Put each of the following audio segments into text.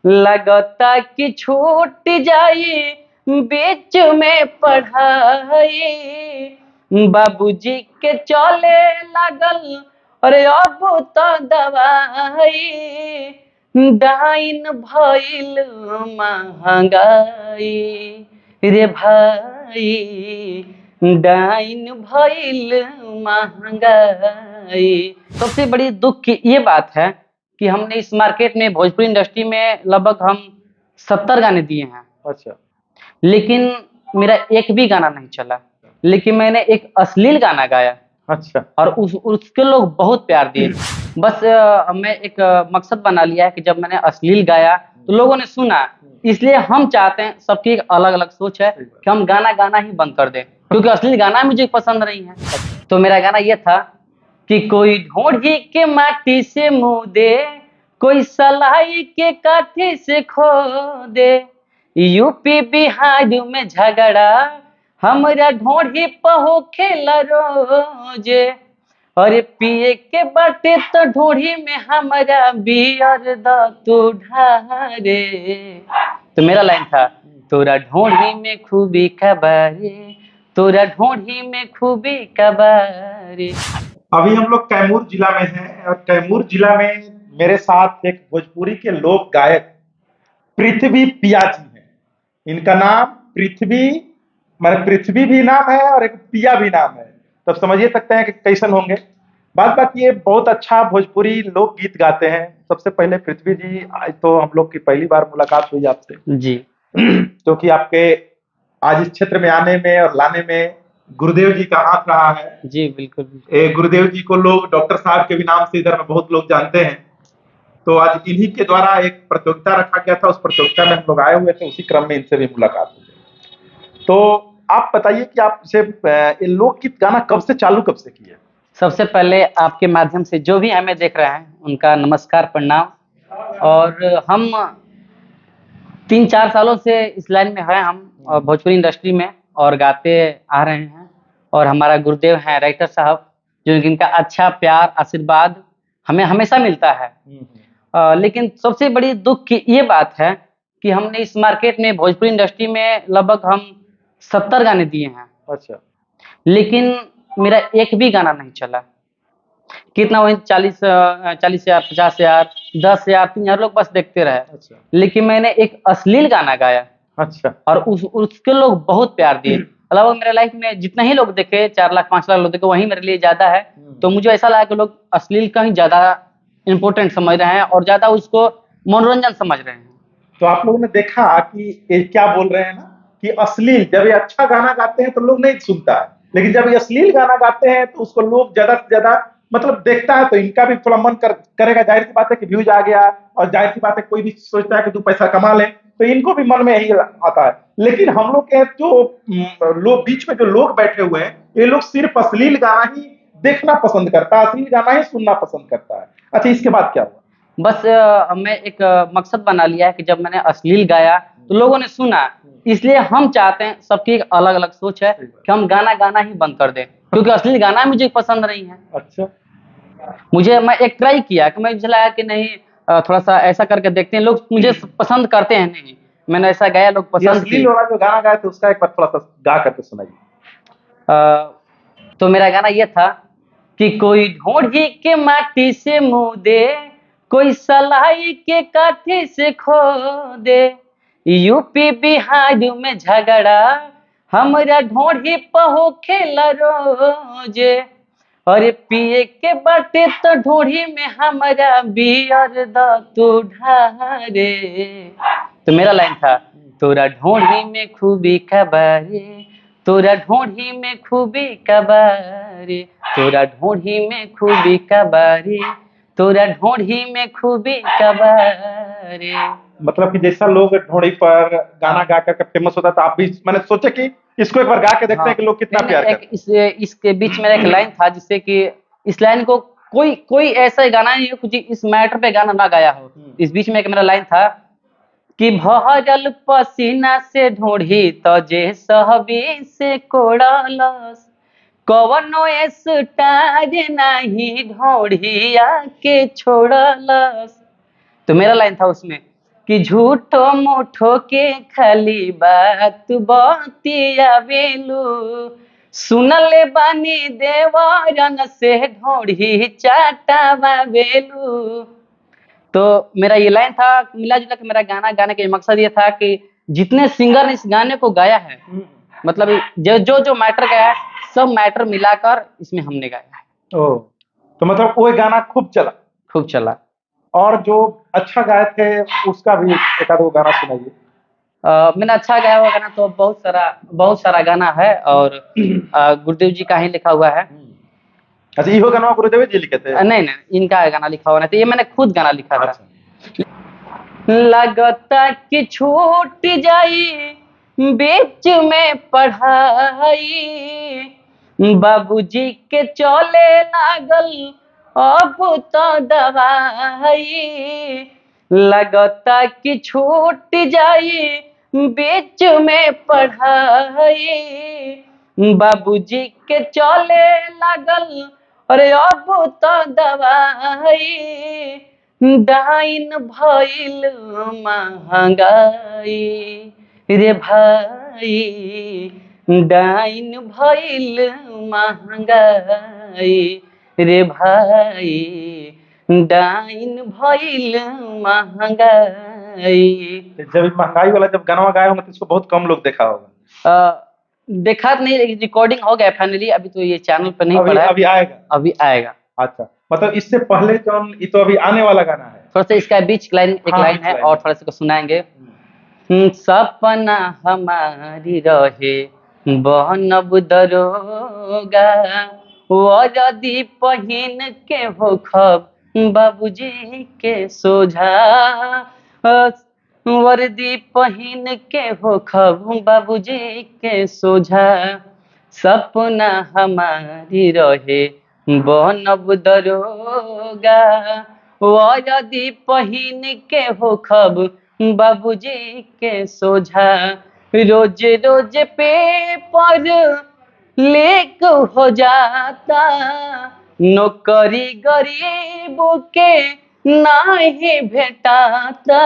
लगता कि छूट जाई बीच में पढ़ाई, बाबूजी के चले लागल अरे अब तो दवाई, डाइन भइल महंगाई रे भाई, डाइन भइल महंगाई। सबसे बड़ी दुख की ये बात है कि हमने इस मार्केट में भोजपुरी इंडस्ट्री में लगभग हम 70 गाने दिए हैं। अच्छा। लेकिन मेरा एक भी गाना नहीं चला, लेकिन मैंने एक अश्लील गाना गाया अच्छा। और उसके लोग बहुत प्यार दिए। बस मैं एक मकसद बना लिया है कि जब मैंने अश्लील गाया तो लोगों ने सुना, इसलिए हम चाहते हैं, सबकी एक अलग अलग सोच है कि हम गाना गाना ही बंद कर दें, क्योंकि अश्लील गाना मुझे पसंद नहीं है। तो मेरा गाना ये था कि कोई ढोढ़ी के माटी से मुंह दे, कोई सलाई के काठी से खो दे, यूपी बिहार में झगड़ा हमरा ढोढ़ी पहो खेला रोजे, अरे पिए के बाटे तो ढोढ़ी में हमारा बियर द तू ढारे। तो मेरा लाइन था, तोरा ढोढ़ी में खूबी कबारे, तोरा ढोढ़ी में खूबी कबारे। अभी हम लोग कैमूर जिला में हैं और कैमूर जिला में मेरे साथ एक भोजपुरी के लोक गायक पृथ्वी पिया जी हैं। इनका नाम पृथ्वी माने पृथ्वी भी नाम है और एक पिया भी नाम है, तब समझिए सकते हैं कि कैसन होंगे। बात ये बहुत अच्छा भोजपुरी लोकगीत गाते हैं। सबसे पहले पृथ्वी जी, आज तो हम लोग की पहली बार मुलाकात हुई आपसे जी। क्योंकि आपके आज इस क्षेत्र में आने में और लाने में गुरुदेव जी का हाथ रहा है। जी बिल्कुल। गुरुदेव जी को लोग डॉक्टर साहब के भी नाम से इधर में बहुत लोग जानते हैं। तो आज इन्हीं के द्वारा एक प्रतियोगिता रखा गया था, उस प्रतियोगिता में हम लोग आए हुए थे, उसी क्रम में इनसे भी मुलाकात हुई। तो आप बताइए कि आप से ये लोकगीत गाना कब से चालू, कब से किए? सबसे पहले आपके माध्यम से जो भी हमें देख रहे हैं उनका नमस्कार, प्रणाम। और हम 3-4 सालों से इस लाइन में हैं, हम भोजपुरी इंडस्ट्री में और गाते आ रहे हैं। और हमारा गुरुदेव हैं राइटर साहब, जो जिनका अच्छा प्यार आशीर्वाद हमें हमेशा मिलता है। लेकिन सबसे बड़ी दुख की ये बात है कि हमने इस मार्केट में भोजपुरी इंडस्ट्री में लगभग हम 70 गाने दिए हैं। अच्छा। लेकिन मेरा एक भी गाना नहीं चला। कितना वही 40,000, 50,000, 10,000, 3,000 लोग बस देखते रहे। अच्छा। लेकिन मैंने एक अश्लील गाना गाया अच्छा। और उसके लोग बहुत प्यार दिए। अलावा मेरे लाइफ में जितना ही लोग देखे, 4 लाख 5 लाख लोग देखे, वही मेरे लिए ज्यादा है। तो मुझे ऐसा लगा कि लोग अश्लील का ही ज्यादा इम्पोर्टेंट समझ रहे हैं और ज्यादा उसको मनोरंजन समझ रहे हैं। तो आप लोगों ने देखा कि ये क्या बोल रहे हैं ना कि अश्लील, जब ये अच्छा गाना गाते हैं तो लोग नहीं सुनता है, लेकिन जब ये अश्लील गाना गाते हैं तो उसको लोग ज्यादा से ज्यादा मतलब देखता है, तो इनका भी थोड़ा मन करेगा। जाहिर सी बात है कि व्यूज आ गया, और जाहिर सी बात है कोई भी सोचता है कि तू पैसा कमा ले, तो इनको भी मन में यही आता है। लेकिन हम लोग के जो लोग बीच में जो लोग बैठे हुए हैं, ये लोग सिर्फ अश्लील गाना ही देखना पसंद करता है, अश्लील गाना ही सुनना पसंद करता है। अच्छा, इसके बाद क्या हुआ? बस मैं एक मकसद बना लिया है कि जब मैंने अश्लील गाया तो लोगों ने सुना, इसलिए हम चाहते हैं, सबकी एक अलग अलग सोच है कि हम गाना गाना ही बंद कर दें, क्योंकि अश्लील गाना मुझे पसंद नहीं है। अच्छा। मैं एक ट्राई किया कि मुझे लगा कि नहीं, थोड़ा सा ऐसा करके देखते हैं, लोग मुझे पसंद करते हैं। नहीं, मैंने ऐसा गाया, लोग ये पसंद अश्लील किए। वाला जो गाना गाया था उसका एक बार थोड़ा सा गा करके सुनाइए। तो मेरा गाना ये था कि कोई ढोढ़ी के माटी से मुंह दे, कोई सलाई के काठी से खो दे, यूपी बिहार में झगड़ा हमरा ढोढ़ी पहो खेला रोजे, अरे पिए के बाटे तो ढोढ़ी में हमारा बियर द तू ढारे। तो मेरा लाइन था, तोरा ढोढ़ी में खूबी कबारे, तोरा ढोढ़ी में खूबी कबारे, तोरा ढोढ़ी में खूबी कबारे, तोरा ढोढ़ी में खूबी कबारे। मतलब कि जैसा लोग ढोड़ी पर गाना गा कर फेमस होता था, आप भी मैंने सोचा कि इसको एक बार गा के देखते हैं कि लोग कितना प्यार करते हैं। इसके बीच में एक लाइन था जिससे कि इस लाइन को कोई कोई ऐसा गाना नहीं है कुछ इस मैटर पे गाना ना गाया हो। इस बीच में एक मेरा लाइन था कि भरल पसीना से ढोढ़ी तजे सहबी से कोड़लस, कवनो स्टार नहीं ढोढ़िया के छोड़लस। तो मेरा लाइन था उसमें कि झूठो मूठो के खाली बात बतिया बेलू, सुनले बानी देवरन से ढोढ़ी चाटावा बेलू। तो मेरा ये लाइन था, मिला जुला के मेरा गाना गाने का मकसद ये था कि जितने सिंगर ने इस गाने को गाया है, मतलब जो जो जो मैटर गाया है, सब मैटर मिलाकर इसमें हमने गाया है। ओ, तो मतलब वो गाना खूब चला। खूब चला। और जो अच्छा गाए थे उसका भी एक आध वो गाना सुनाइए। मैंने अच्छा गाया हुआ गाना तो बहुत सारा गाना है, और गुरुदेव जी का ही लिखा हुआ है। अच्छा, इहो गाना गुरुदेव जी लिखे थे? नहीं नहीं, इनका गाना लिखा हुआ नहीं था, ये मैंने खुद गाना लिखा था। अच्छा। लगता कि छूट जाई बीच में पढ़ाई, बाबूजी के चले लागल अब तो दवाई। लगता कि छूट जाई बीच में पढ़ाई, बाबूजी के चले लागल अरे अब तो दवाई। डाइन भइल महंगाई रे भाई, डाइन भइल महंगाई रे भाई, डाइन भइल महंगाई। जब महंगाई वाला जब गाना गाए होंगे तो इसको बहुत कम लोग देखा होगा। देखा नहीं, लेकिन रिकॉर्डिंग हो गया फाइनली, अभी तो ये चैनल पर नहीं पड़ा है। अभी आएगा। अभी आएगा। अच्छा, मतलब इससे पहले जो ये तो अभी आने वाला गाना है। थोड़ा सा इसका बीच लाइन एक लाइन बीच है लाइन और थोड़ा सा सुनाएंगे। सपना हमारी रहे बनब दरोगा, वर्दी पहिन के होखब बाबूजी के सोझा, वर्दी पहिन के होखब बाबूजी के सोझा। सपना हमारी रहे बनब दरोगा, वर्दी पहिन के होखब बाबूजी के सोझा। रोज रोज पेपर लीक हो जाता, नौकरी गरीबों के नहीं भेटाता।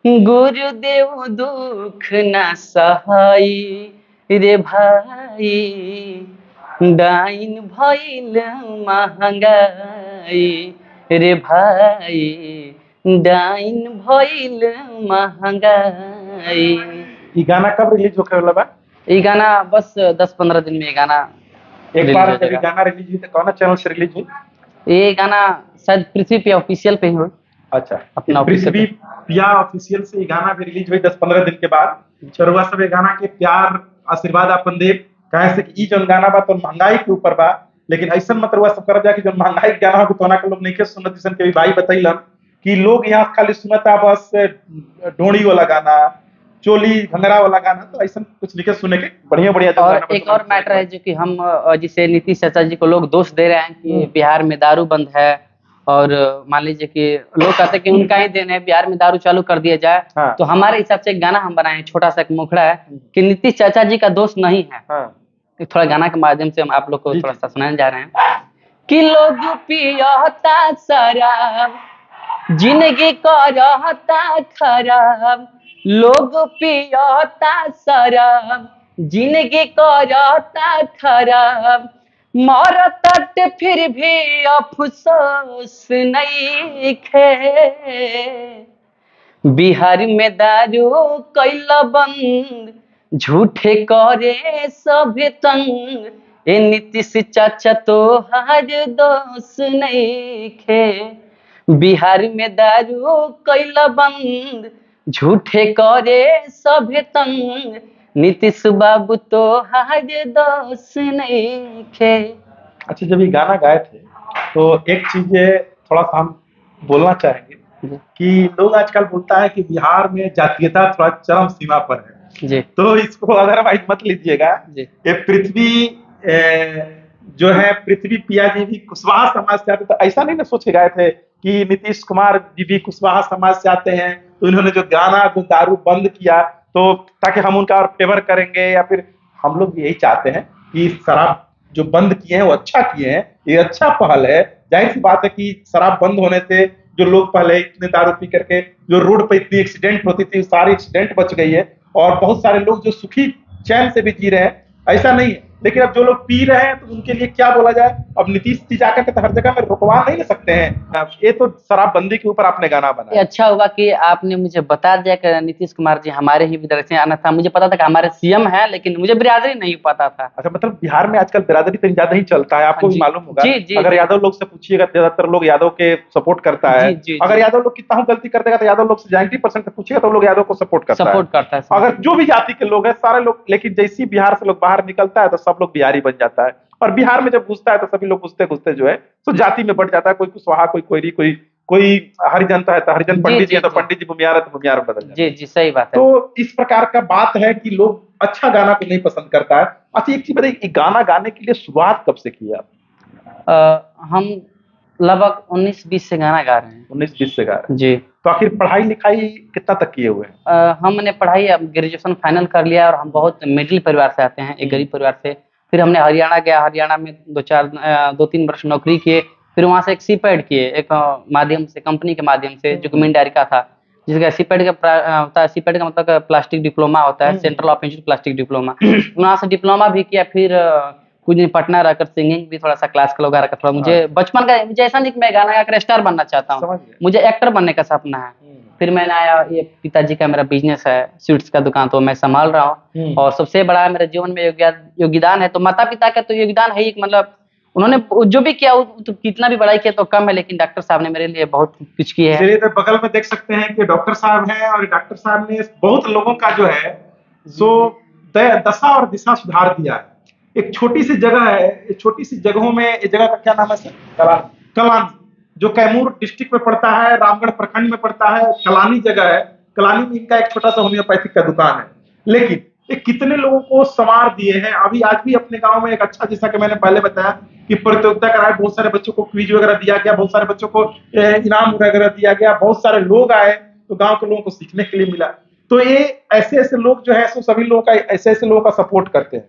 गुरुदेव दुख ना सहाई रे भाई, डाइन भइल महंगाई रे भाई, डाइन भइल महंगाई। ये गाना कब रिलीज होके वाला बा? ये गाना बस 10-15 दिन में ये गाना एक बार जब ये गाना रिलीज हुई तो कौन चैनल से रिलीज हुई? ये गाना शायद पृथ्वी पे ऑफिशियल पे ही हो। अच्छा, अपना पृथ्वी पिया ऑफिशियल से ये गाना भी रिलीज हुई 10-15 दिन के बाद। चरुआ सब ये गाना के प्यार आशीर्वाद अपन देव, कहे से कि ई जन गाना बा तो महंगाई के ऊपर बा, लेकिन ऐसा मत रुआ सब कर जा कि जो महंगाई के गाना हो तो ना के लोग नहीं के सुनत, जैसे के भाई बतैलन कि लोग यहाँ खाली सुनता बस डोड़ी वाला गाना, चोली घंगरा वाला गाना, तो ऐसा कुछ लिखे सुने के बढ़िया बढ़िया। और एक और मैटर है जो कि हम जिसे नीतीश चाचा जी को लोग दोष दे रहे हैं कि बिहार में दारू बंद है, और मान लीजिए कि लोग कहते हैं कि उनका ही देन है, बिहार में दारू चालू कर दिया जाए। हाँ। तो हमारे हिसाब से एक गाना हम बनाए, छोटा सा एक मुखड़ा है कि नीतीश चाचा जी का दोष नहीं है। हाँ। थोड़ा गाना के माध्यम से हम आप लोग को थोड़ा सा सुनाने जा रहे हैं कि लोग पियता शराब, जिंदगी करता खराब, लोग पियता शराब, जिंदगी करता खराब, मरत फिर भी अफसोस नहीं खे। बिहार में दारू कैल बंद, झूठे करे सभे तंग, ए नीतीश चाचा तो हर दोष नहीं खे। बिहार में दारू कैल बंद, झूठे करे सभे तंग, नीतीश बाबू तो हर दोष नहीं खे। अच्छा, जब ये गाना गाए थे तो एक चीज थोड़ा सा हम बोलना चाहेंगे कि लोग आजकल बोलता है कि बिहार में जातीयता थोड़ा चरम सीमा पर है जी। तो इसको अदरवाइज मत लीजिएगा। ये पृथ्वी जो है, पृथ्वी पिया जी भी कुशवाहा समाज से आते, तो ऐसा नहीं ना सोचे गए थे कि नीतीश कुमार जी भी कुशवाहा समाज से आते हैं तो इन्होंने जो गाना जो दारू बंद किया तो ताकि हम उनका और फेवर करेंगे, या फिर हम लोग यही चाहते हैं कि शराब जो बंद किए हैं वो अच्छा किए हैं, ये अच्छा पहल है। जाहिर सी बात है कि शराब बंद होने से जो लोग पहले इतने दारू पी करके जो रोड पे इतनी एक्सीडेंट होती थी, सारी एक्सीडेंट बच गई है और बहुत सारे लोग जो सुखी चैन से भी जी रहे हैं, ऐसा नहीं है। लेकिन अब जो लोग पी रहे हैं तो उनके लिए क्या बोला जाए। अब नीतीश जी जाकर के तो हर जगह में रुकवा नहीं ले सकते हैं। ये तो शराबबंदी के ऊपर आपने गाना ये बनाया। अच्छा हुआ कि आपने मुझे बता दिया कि नीतीश कुमार जी हमारे ही विदर्भ से आना था। मुझे पता था कि हमारे सीएम हैं, लेकिन मुझे बिरादरी नहीं पता था। अच्छा, मतलब बिहार में आजकल बिरादरी तो ज्यादा ही चलता है, आपको भी जी, मालूम होगा। जी, जी, अगर जी। यादव लोग से पूछिएगा तो ज्यादातर लोग यादव के सपोर्ट करता है। जी, जी, अगर जी। यादव लोग कितना गलती कर देगा तो यादव लोग से 90% पूछिएगा तो लोग यादव को सपोर्ट करता है। सपोर्ट करता है। अगर जो भी जाति के लोग हैं सारे लोग, लेकिन जैसे ही बिहार से लोग बाहर निकलता है तो सब लोग बिहारी बन जाता है। और बिहार में जब घुसता है तो सभी लोग घुसते घुसते जो है तो जाति में बढ़ जाता है। कोई कुशवाहा, कोई कोयरी, कोई हरिजन तो है तो हरिजन, जी, पंडित जी है जी, तो जी। पंडित जी भूमियार है तो भूमियार में बदल जाता है। जी, जी, सही बात है। तो इस प्रकार का बात है कि लोग अच्छा गाना को नहीं पसंद करता है। अच्छा, एक चीज बताइए, ये गाना गाने के लिए शुरुआत कब से की आप? हम लगभग 19-20 से गाना गा रहे हैं। 19-20 से गा रहे हैं। जी। तो आखिर पढ़ाई लिखाई कितना तक किए हुए हैं? हमने पढ़ाई अब ग्रेजुएशन फाइनल कर लिया और हम बहुत मिडिल परिवार से आते हैं, एक गरीब परिवार से। फिर हमने हरियाणा गया, हरियाणा में 2-3 वर्ष नौकरी किए। फिर वहाँ से एक सीपैट किए, एक माध्यम से, कंपनी के माध्यम से, जो कि मिंडारी का था, जिसका सीपैट होता है। सीपैट का मतलब प्लास्टिक डिप्लोमा होता है, central of institute plastic diploma. वहाँ से डिप्लोमा भी किया। फिर कुछ दिन पटना रहकर सिंगिंग भी, थोड़ा सा क्लासिकल वगैरह का थोड़ा मुझे बचपन का, मुझे ऐसा नहीं कि मैं गाना गाकर स्टार बनना चाहता हूँ, समझ गया। मुझे एक्टर बनने का सपना है। फिर मैंने आया, ये पिताजी का मेरा बिजनेस है, स्वीट्स का दुकान, तो मैं संभाल रहा हूँ। और सबसे बड़ा मेरे जीवन में योगदान है तो माता पिता का तो योगदान है ही। मतलब उन्होंने जो भी किया तो कितना भी बड़ाई किया तो कम है, लेकिन डॉक्टर साहब ने मेरे लिए बहुत कुछ किया है। चलिए, तो बगल में देख सकते हैं कि डॉक्टर साहब हैं और डॉक्टर साहब ने बहुत लोगों का जो है सो दशा और दिशा सुधार दिया है। एक छोटी सी जगह है, एक छोटी सी जगहों में, इस जगह का क्या नाम है सर? कलानी, जो कैमूर डिस्ट्रिक्ट में पड़ता है, रामगढ़ प्रखंड में पड़ता है। कलानी जगह है, कलानी में इनका एक छोटा सा होम्योपैथिक का दुकान है। लेकिन ये कितने लोगों को संवार दिए हैं। अभी आज भी अपने गांव में एक अच्छा, जैसा कि मैंने पहले बताया कि प्रतियोगिता कराए, बहुत सारे बच्चों को क्विज वगैरह दिया गया, बहुत सारे बच्चों को इनाम वगैरह दिया गया, बहुत सारे लोग आए तो गांव के लोगों को सीखने के लिए मिला। तो ये ऐसे ऐसे लोग जो है सो सभी लोगों का, ऐसे ऐसे लोगों का सपोर्ट करते हैं।